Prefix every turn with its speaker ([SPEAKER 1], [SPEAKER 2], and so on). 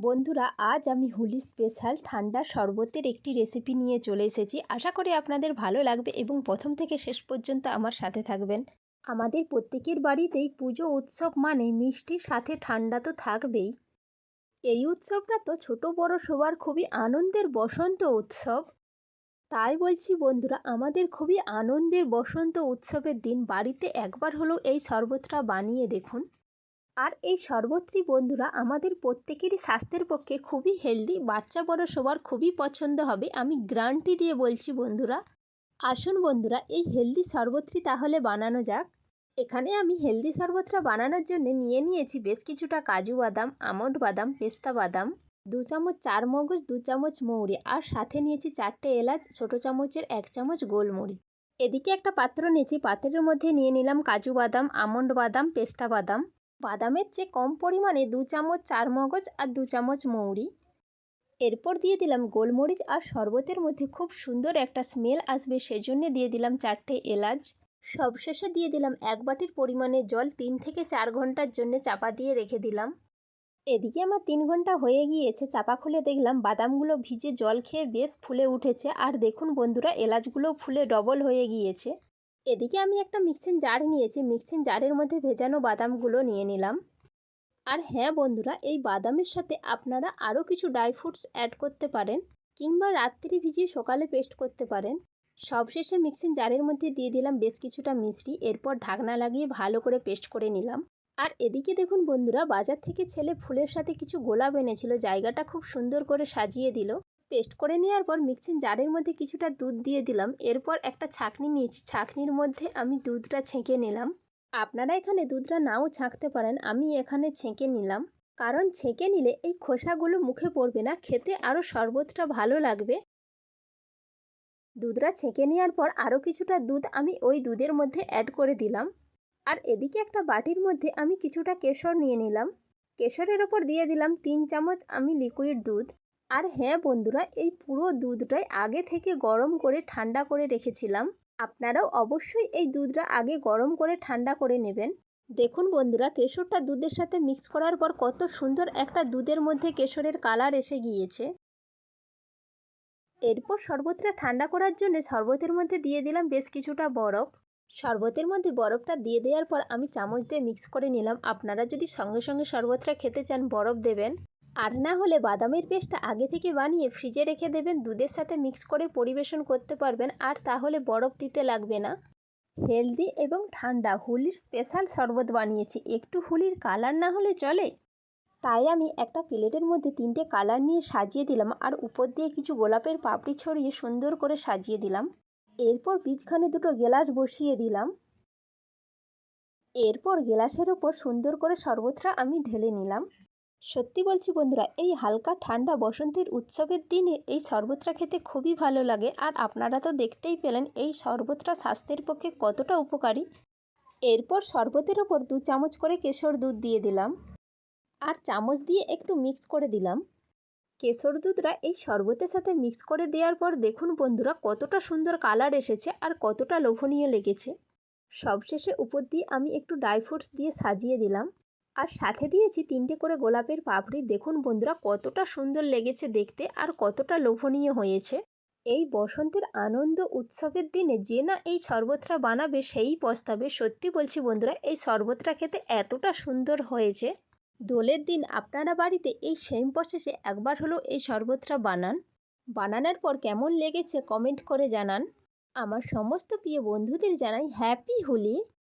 [SPEAKER 1] বন্ধুরা, আজ আমি হোলি স্পেশাল ঠান্ডা শরবতের একটি রেসিপি নিয়ে চলে এসেছি। আশা করি আপনাদের ভালো লাগবে এবং প্রথম থেকে শেষ পর্যন্ত আমার সাথে থাকবেন। আমাদের প্রত্যেকের বাড়িতেই পুজো উৎসব মানে মিষ্টির সাথে ঠান্ডা তো থাকবেই। এই উৎসবটা তো ছোট বড় সবার খুবই আনন্দের বসন্ত উৎসব। তাই বলছি বন্ধুরা, আমাদের খুবই আনন্দের বসন্ত উৎসবের দিন বাড়িতে একবার হলেও এই শরবতটা বানিয়ে দেখুন। আর এই শরবতটি বন্ধুরা আমাদের প্রত্যেকেরই স্বাস্থ্যের পক্ষে খুবই হেলদি, বাচ্চা বড় সবার খুবই পছন্দ হবে, আমি গ্যারান্টি দিয়ে বলছি বন্ধুরা। আসুন বন্ধুরা, এই হেলদি শরবতটি তাহলে বানানো যাক। এখানে আমি হেলদি শরবতটা বানানোর জন্য নিয়ে নিয়েছি বেশ কিছুটা কাজু বাদাম, আমন্ড বাদাম, পেস্তা বাদাম, 2 চামচ চারমগজ, 2 চামচ মৌরি, আর সাথে নিয়েছি 4টে এলাচ, ছোটো চামচের 1 চামচ গোলমরিচ। এদিকে একটা পাত্র নিয়েছি, পাত্রের মধ্যে নিয়ে নিলাম কাজু বাদাম, আমন্ড বাদাম, পেস্তা বাদাম। বাদামের চেয়ে কম পরিমাণে 2 চামচ চারমগজ আর 2 চামচ মৌরি। এরপর দিয়ে দিলাম গোলমরিচ, আর শরবতের মধ্যে খুব সুন্দর একটা স্মেল আসবে সেজন্য দিয়ে দিলাম 4টে এলাচ। সবশেষে দিয়ে দিলাম 1 বাটির পরিমাণে জল। 3 থেকে 4 ঘন্টার জন্য চাপা দিয়ে রেখে দিলাম। এদিকে আমার 3 ঘন্টা হয়ে গিয়েছে, চাপা খুলে দেখলাম বাদামগুলো ভিজে জল খেয়ে বেশ ফুলে উঠেছে, আর দেখুন বন্ধুরা এলাচগুলো ফুলে ডবল হয়ে গিয়েছে। এদিকে আমি একটা মিক্সিং জার নিয়েছি, মিক্সিং জারের মধ্যে ভেজানো বাদামগুলো নিয়ে নিলাম। আর হ্যাঁ বন্ধুরা, এই বাদামের সাথে আপনারা আরও কিছু ড্রাই ফ্রুটস অ্যাড করতে পারেন, কিংবা রাত্রি ভিজিয়ে সকালে পেস্ট করতে পারেন। সবশেষে মিক্সিং জারের মধ্যে দিয়ে দিলাম বেশ কিছুটা মিষ্টি, এরপর ঢাকনা লাগিয়ে ভালো করে পেস্ট করে নিলাম। আর এদিকে দেখুন বন্ধুরা, বাজার থেকে ছেলে ফুলের সাথে কিছু গোলাপ এনেছিল, জায়গাটা খুব সুন্দর করে সাজিয়ে দিল। পেস্ট করে নেওয়ার পর মিক্সিং জারের মধ্যে কিছুটা দুধ দিয়ে দিলাম। এরপর একটা ছাঁকনি নিয়েছি, ছাঁকনির মধ্যে আমি দুধটা ছেঁকে নিলাম। আপনারা এখানে দুধটা নাও ছাঁকতে পারেন, আমি এখানে ছেঁকে নিলাম, কারণ ছেঁকে নিলে এই খোসাগুলো মুখে পড়বে না, খেতে আরও শরবতটা ভালো লাগবে। দুধটা ছেঁকে নেওয়ার পর আরও কিছুটা দুধ আমি ওই দুধের মধ্যে অ্যাড করে দিলাম। আর এদিকে একটা বাটির মধ্যে আমি কিছুটা কেশর নিয়ে নিলাম। কেশরের ওপর দিয়ে দিলাম 3 চামচ আমি লিকুইড দুধ। আর হ্যাঁ বন্ধুরা, এই পুরো দুধটাই আগে থেকে গরম করে ঠান্ডা করে রেখেছিলাম। আপনারাও অবশ্যই এই দুধটা আগে গরম করে ঠান্ডা করে নেবেন। দেখুন বন্ধুরা, কেশরটা দুধের সাথে মিক্স করার পর কত সুন্দর একটা দুধের মধ্যে কেশরের কালার এসে গিয়েছে। এরপর শরবতটা ঠান্ডা করার জন্য শরবতের মধ্যে দিয়ে দিলাম বেশ কিছুটা বরফ। শরবতের মধ্যে বরফটা দিয়ে দেওয়ার পর আমি চামচ দিয়ে মিক্স করে নিলাম। আপনারা যদি সঙ্গে সঙ্গে শরবতটা খেতে চান বরফ দেবেন, আর না হলে বাদামের পেস্টটা আগে থেকে বানিয়ে ফ্রিজে রেখে দেবেন, দুধের সাথে মিক্স করে পরিবেশন করতে পারবেন, আর তাহলে বরফ দিতে লাগবে না। হেলদি এবং ঠান্ডা হোলির স্পেশাল শরবত বানিয়েছি, একটু হোলির কালার না হলে চলে। তাই আমি একটা প্লেটের মধ্যে 3টে কালার নিয়ে সাজিয়ে দিলাম, আর উপর দিয়ে কিছু গোলাপের পাপড়ি ছড়িয়ে সুন্দর করে সাজিয়ে দিলাম। এরপর বীজখানে 2টো গ্লাস বসিয়ে দিলাম। এরপর গ্লাসের ওপর সুন্দর করে শরবতটা আমি ঢেলে নিলাম। সত্যি বলছি বন্ধুরা, এই হালকা ঠান্ডা বসন্তের উৎসবের দিনে এই শরবতটা খেতে খুবই ভালো লাগে। আর আপনারা তো দেখতেই পেলেন এই শরবতটা স্বাস্থ্যের পক্ষে কতটা উপকারী। এরপর শরবতের ওপর 2 চামচ করে কেশর দুধ দিয়ে দিলাম, আর চামচ দিয়ে একটু মিক্স করে দিলাম। কেশর দুধটা এই শরবতের সাথে মিক্স করে দেওয়ার পর দেখুন বন্ধুরা কতটা সুন্দর কালার এসেছে, আর কতটা লোভনীয় লেগেছে। সবশেষে উপর দিয়ে আমি একটু ড্রাই ফ্রুটস দিয়ে সাজিয়ে দিলাম, আর সাথে দিয়েছি 3টে করে গোলাপের পাপড়ি। দেখুন বন্ধুরা কতটা সুন্দর লেগেছে দেখতে, আর কতটা লোভনীয় হয়েছে। এই বসন্তের আনন্দ উৎসবের দিনে যে না এই শরবতটা বানাবে সেই পস্তাবে। সত্যি বলছি বন্ধুরা, এই শরবতটা খেতে এতটা সুন্দর হয়েছে। দোলের দিন আপনারা বাড়িতে এই সেম প্রসেসে একবার হলেও এই শরবতটা বানান। বানানোর পর কেমন লেগেছে কমেন্ট করে জানান। আমার সমস্ত প্রিয় বন্ধুদের জানাই হ্যাপি হোলি।